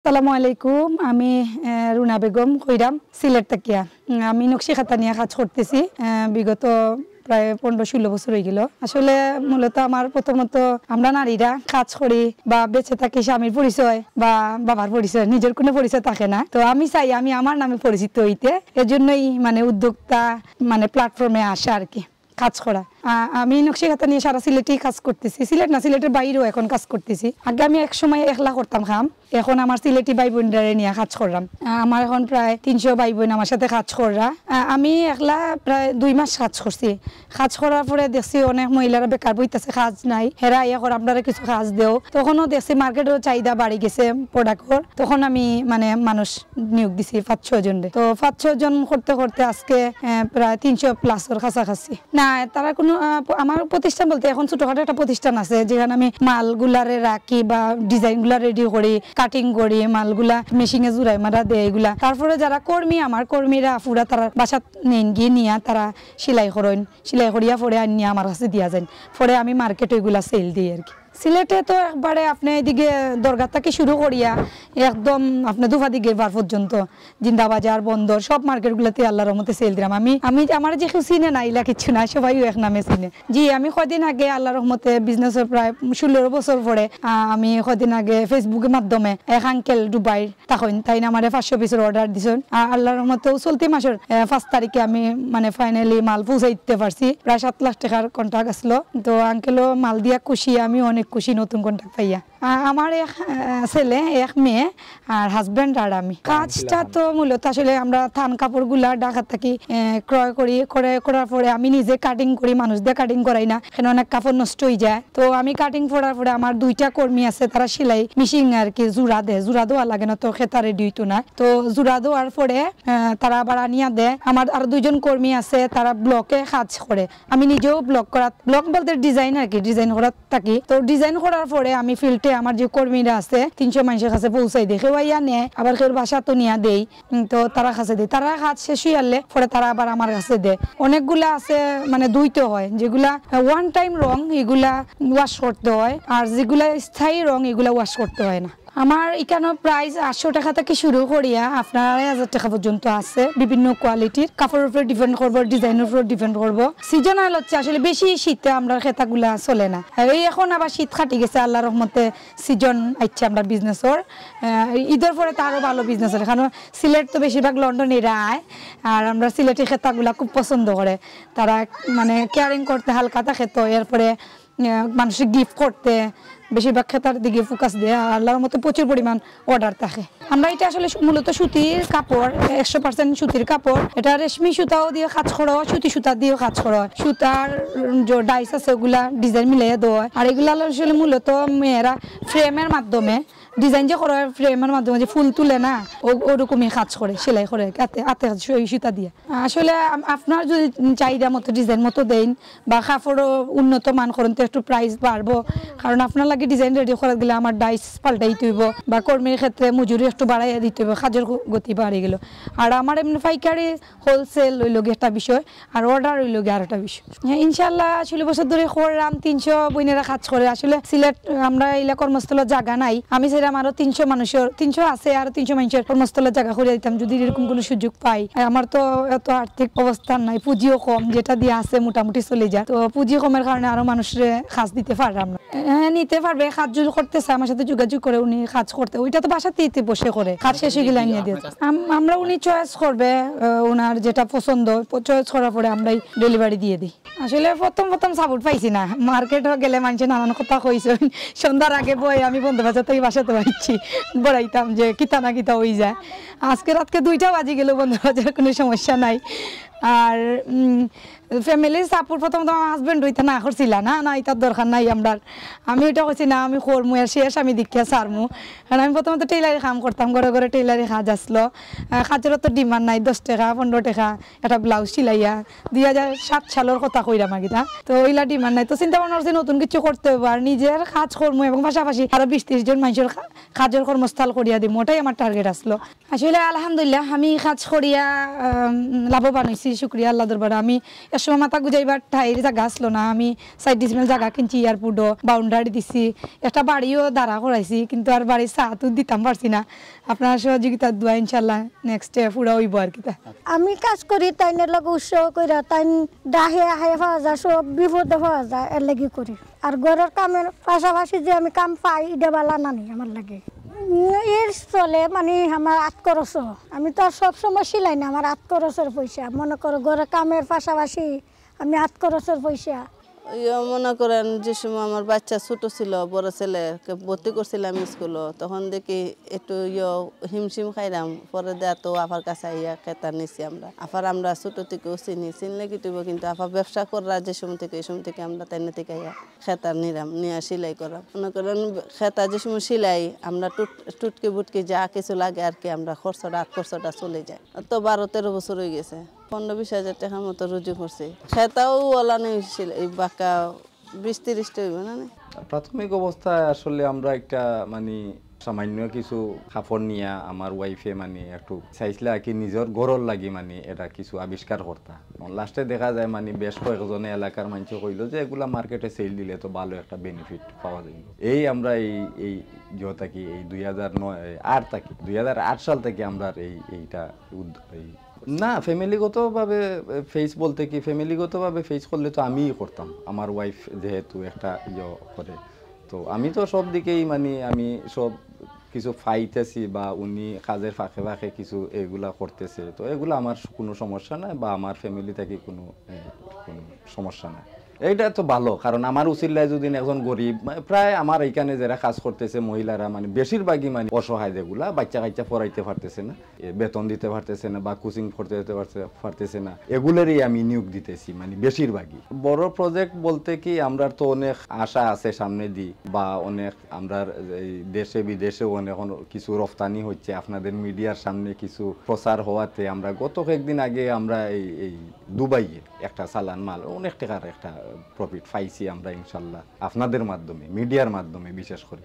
আসসালামু আলাইকুম। আমি রুনা বেগম কইরাম, সিলেট তাকিয়া। আমি নকশি খাতা নিয়ে কাজ করতেছি বিগত প্রায় 15-16 বছর হয়ে গেল। আসলে মূলত আমার প্রথমত আমরা নারীরা কাজ করি বা বেঁচে থাকি স্বামীর পরিচয় বা বাবার পরিচয়, নিজের কোনো পরিচয় থাকে না। তো আমি চাই আমি আমার নামে পরিচিত হইতে, এজন্যই মানে উদ্যোক্তা মানে প্ল্যাটফর্মে আসা আর কি, কাজ করা। আমি নকশি খাতা নিয়ে সারা সিলেটেই কাজ করতেছি, সিলেট না সিলেটের বাইরেও এখন কাজ করতেছি। আগে আমি এক সময় একলা করতাম কাম, এখন আমার সিলেটি ভাই বোনরা নিয়ে কাজ করলাম। আমার এখন প্রায় 300 ভাই বোন আমার সাথে কাজ করা। আমি একলা প্রায় 2 মাস কাজ করছি। কাজ করার পরে দেখছি অনেক মহিলারা বেকার বইতেছে, কাজ নাই, হেরা এখন আপনারা কিছু কাজ দেও। তখনও দেখছি মার্কেটের চাহিদা বাড়ি গেছে প্রোডাক্টর, তখন আমি মানে মানুষ নিয়োগ দিছি 5-6 জন। তো 5-6 জন করতে করতে আজকে প্রায় 300+ কাছাকাছি। না তারা কোনো আমার প্রতিষ্ঠান বলতে এখন ছোটখাটো একটা প্রতিষ্ঠান আছে, যেখানে আমি মালগুলারে রাখি বা ডিজাইনগুলা রেডি করি, কাটিং করি, মালগুলা মেশিনে জুড়াই মারা দেয় এগুলা। তারপরে যারা কর্মী, আমার কর্মীরা পুরা তারা বাসাত নেন গিয়ে নিয়ে তারা সেলাই করেন, সেলাই করিয়া পরে আনিয়ে আমার কাছে দিয়া যায়, পরে আমি মার্কেটে এগুলা সেল দিই আর কি। সিলেটে তো একবারে আপনি এদিকে দরগা থেকে শুরু করিয়া একদম আপনি দুফা দিকে বার পর্যন্ত জিন্দাবাজার বন্দর সব মার্কেটগুলোতে আল্লাহর রহমতে সেল দিলাম। আমি আমার যে কেউ চিনে না ইলা কিছু না, সবাই এক নামে চিনে। জি আমি কদিন আগে আল্লাহর রহমতে বিজনেসের প্রায় 16 বছর পরে আমি কদিন আগে ফেসবুকের মাধ্যমে এক আঙ্কেল দুবাই তখন তাই না আমার 500 পিসের অর্ডার দিছেন। আল্লাহর রহমতেও চলতি মাসের 5 তারিখে আমি মানে ফাইনালি মাল পৌঁছাই দিতে পারছি। প্রায় 7 লাখ টাকার কন্ট্রাক্ট আসলো। তো আঙ্কেলও মাল দিয়া খুশি, আমি অনেক খুশি নতুন কন্ট্রাক্ট পাইয়া। আমার এক ছেলে, এক মেয়ে আর হাজব্যান্ড আর আমি। কাজটা তো মূলত আসলে আমরা থান কাপড়গুলা ঢাকা থেকে ক্রয় করার পরে আমি নিজে কাটিং করি, মানুষ দিয়ে কাটিং করাই না, এখানে অনেক কাপড় নষ্ট হয়ে যায়। তো আমি কাটিং করার পরে আমার 2টা কর্মী আছে, তারা সেলাই মেশিন আর কি জোড়া দেয়, জোড়া দেওয়া লাগে না তো খেতা রেডি হইতো না। তো জোড়া দেওয়ার পরে তারা আবার আনিয়া দেয়। আমার আর 2 জন কর্মী আছে, তারা ব্লকে কাজ করে, আমি নিজেও ব্লক বলতে ডিজাইন আর কি, ডিজাইন করার থাকি। তো ডিজাইন করার পরে আমি ফিল্ডে আমার যে কর্মীরা আছে 300 মানুষের কাছে পৌঁছাই দিই, কেউ আইয়া নেয়, আবার কেউ বাসা তো নিয়া দেই। তো তারা কাছে দেয়, তারা কাজ শেষ হয়ে আনলে পরে তারা আবার আমার কাছে দেয়। অনেকগুলা আছে মানে দুইতে হয়, যেগুলা ওয়ান টাইম রং এগুলা ওয়াশ করতে হয়, আর যেগুলা স্থায়ী রং এগুলা ওয়াশ করতে হয় না। আমার এখানে প্রাইস 800 টাকা থেকে শুরু করিয়া আপনার 1000 টাকা পর্যন্ত আছে। বিভিন্ন কোয়ালিটির কাপড়ের উপরে ডিপেন্ড করবো, ডিজাইনের উপর ডিপেন্ড করবো। সিজনাল হচ্ছে আসলে বেশি শীতে আমরা খেতাগুলা চলে না। এই এখন আবার শীত কাটি গেছে আল্লাহর রহমতে, সিজন আইছে আমরা বিজনেসর। ঈদের পরে তো আরো ভালো বিজনেস হয়, কারণ সিলেট তো বেশিরভাগ লন্ডনেরা আয়, আর আমরা সিলেটের খেতাগুলা খুব পছন্দ করে। তারা মানে কেয়ারিং করতে হালকা থাকে, তো এরপরে মানুষের গিফট করতে বেশিরভাগ খেতার দিকে ফোকাস দেয়। আল্লাহর মতো প্রচুর পরিমাণ অর্ডার থাকে। আমরা এটা আসলে মূলত সুতির কাপড়, 100% সুতির কাপড়। এটা রেশমি সুতাও দিয়ে কাজ করা হয়, সুতি সুতা দিয়েও কাজ করা হয়। সুতার যে ডাইস আছে ওগুলা ডিজাইন মিলিয়ে দেওয়া হয়। আর এগুলা আসলে মূলত মেয়েরা ফ্রেমের মাধ্যমে ডিজাইন যে করা ফ্রেমের মাধ্যমে যে ফুল তুলে না, ওরকমই কাজ করে, সেলাই করে হাতে সুতা দিয়ে। আসলে আপনার যদি চাহিদা মতো ডিজাইন মতো দেন বা কাপড়ও উন্নত মান করেন তো একটু প্রাইস বাড়বো, কারণ আপনার লাগে ডিজাইন রেডি করে দিলে আমার ডাইস পাল্টাইতে হইব বা কর্মীর ক্ষেত্রে মজুরি একটু বাড়াইয়া দিতে হবে, কাজের গতি বাড়ে গেল। আর আমার এমনি পাইকারি হোলসেল হইল গিয়ে একটা বিষয়, আর অর্ডার হইল গিয়ে আর একটা বিষয়। ইনশাল্লাহ 16 বছর ধরে করলাম, 300 বোনেরা কাজ করে। আসলে সিলেট আমরা এলা কর্মস্থলের জায়গা নাই, আমি আরো 300 মানুষের 300 আছে, আর 300 মানুষের কর্মস্থলের জায়গা করে দিতাম যদি এরকম কোনো সুযোগ পাই। আমার তো এত আর্থিক অবস্থান নাই, পুঁজিও কম, যেটা দিয়ে আছে মোটামুটি চলে যায়। তো পুঁজি কমের কারণে আরো মানুষের কাজ দিতে পারলাম না। নিতে পারবে, কাজ যদি করতেছে আমার সাথে যোগাযোগ করে উনি কাজ করতে, ওইটা তো বাসাতে বসে করে কাজ শেষে গেলে নিয়ে দিয়েছে। আমরা উনি চয়েস করবে, ওনার যেটা পছন্দ চয়েস করার পরে আমরাই ডেলিভারি দিয়ে দিই। আসলে প্রথম সাপোর্ট পাইছি না, মার্কেট গেলে মানুষের নানান কথা কইছে। সন্ধ্যার আগে বই আমি বন্ধু বাজার থেকে বাসাতে পারছি বড়াইতাম যে কিতা না কিতা হয়ে যায়। আজকে রাতকে 2টা বাজে গেল বন্ধু বাজার, কোনো সমস্যা নাই। আর ফ্যামিলির সাপোর্ট প্রথমত আমার হাজব্যান্ড হইতে না করছিল না এটার দরকার নাই আমরা, আমি ওইটা করছি না আমি করমু আর শেষ আমি দেখিয়া সারমু। কারণ আমি প্রথমত টেইলারি কাম করতাম, ঘরে ঘরে টেইলারি কাজ আসলো, কাজের তো ডিমান্ড নাই, 10 টাকা 15 টাকা একটা ব্লাউজ সিলাইয়া 2007 সালের কথা কইরাম আগিটা। তো ওইলা ডিমান্ড নাই, তো চিন্তা ভাবনা করছি নতুন কিছু করতে হবে আর নিজের কাজ করবো, এবং পাশাপাশি আরো 20-30 জন মানুষের কাজের কর্মস্থল করিয়া দিব, ওটাই আমার টার্গেট আসলো। আসলে আলহামদুলিল্লাহ আমি কাজ করিয়া লাভবান হয়েছি। শুক্রিয়া আল্লাহ দরবারে। আমি এর সময় মাথা গুজাইবার ঠাইর জায়গা আসলো না, আমি 4 ডিসিমেল জায়গা কিনছি, এয়ারপোর্টও বাউন্ডারি দিছি, একটা বাড়িও দাঁড়া করাইছি, কিন্তু আর বাড়ির তো দিতাম পারছি না। আপনার সহযোগিতার দোয়া ইনশাল্লাহ নেক্সট পুরা হইব আর কি। আমি কাজ করি তাইনের লগে উৎসাহ করে, তাই ডাহে আহে পাওয়া যায়, সব বিপদে পাওয়া যায়, এর লাগি করি। আর ঘরের কামের পাশাপাশি যে আমি কাম পাই এটা বালা নানি আমার লাগে এর চলে, মানে আমার 8 খরচ। আমি তো আর সবসময় সিলাই না, আমার 8 খরচের পয়সা, মনে করো ঘরের কামের পাশাপাশি আমি 8 খরচের পয়সা। মনে করেন যে সময় আমার বাচ্চা ছোট ছিল, বড় ছেলেকে ভর্তি করছিলাম স্কুলে, তখন দেখি একটু হিমশিম খাইলাম, পরে দেয়া তো আপার কাছে আইয়া খেতা নিছি আমরা। আমরা ছোট থেকেও চিনলে কি তুইব, কিন্তু আপা ব্যবসা করা যে সময় থেকে এই সময় থেকে আমরা তাই থেকে আইয়া খেতা নিলাম, নিয়ে সিলাই করাম। মনে করেন খেতা যে সময় সিলাই আমরা টুটকি বুটকি যা কিছু লাগে আর কি, আমরা খরচটা চলে যায়। তো 12-13 বছর হয়ে গেছে, 15-20 হাজার টাকার মতো রুজু করছি। খেতাও ওলা নিয়েছিল এই বাঁকা 20-30টা হইব না। প্রাথমিক অবস্থায় আসলে আমরা একটা মানে সামান্য কিছু কাপড় নিয়ে আমার ওয়াইফে মানে একটু চাইছিল আর কি নিজের গরর লাগি মানে এটা কিছু আবিষ্কার করতা। লাস্টে দেখা যায় মানে বেশ কয়েকজনে এলাকার মানুষ কইলো যে এগুলা মার্কেটে সেল দিলে তো ভালো একটা বেনিফিট পাওয়া যায়। এই আমরা এই থাকি এই 2008 সাল থেকে আমরা এইটা না ফ্যামিলিগতভাবে ফেস বলতে কি, ফ্যামিলিগতভাবে ফেস করলে তো আমিই করতাম, আমার ওয়াইফ যেহেতু একটা করে, তো আমি তো সব দিকেই মানে আমি সব কিছু ফাইতেছি বা উনি কাজের ফাঁকে ফাঁকে কিছু এগুলা করতেছে, তো এগুলো আমার কোনো সমস্যা নাই বা আমার ফ্যামিলি থেকে কোনো সমস্যা নাই। এইটা তো ভালো, কারণ আমার উচিল্লায় যদি একজন গরিব প্রায় আমার এইখানে যারা কাজ করতেছে মহিলারা মানে বেশিরভাগই মানে অসহায়, যেগুলা বাচ্চা কাচ্চা পড়াইতে পারতেছে না, বেতন দিতে পারতেছে না বা কোচিং পড়তে যেতে পারতেছে না, এগুলোরই আমি নিয়োগ দিতেছি মানে বেশিরভাগই। বড় প্রজেক্ট বলতে কি আমরা তো অনেক আশা আছে সামনে দিই, বা অনেক আমরা দেশে বিদেশেও অনেক কিছু রফতানি হচ্ছে, আপনাদের মিডিয়ার সামনে কিছু প্রচার হওয়াতে আমরা গত কয়েকদিন আগে আমরা এই দুবাইয়ে একটা চালান মাল অনেক টাকার একটা প্রফিট পাইছি আমরা ইনশাল্লাহ, আপনাদের মাধ্যমে, মিডিয়ার মাধ্যমে বিশেষ করে।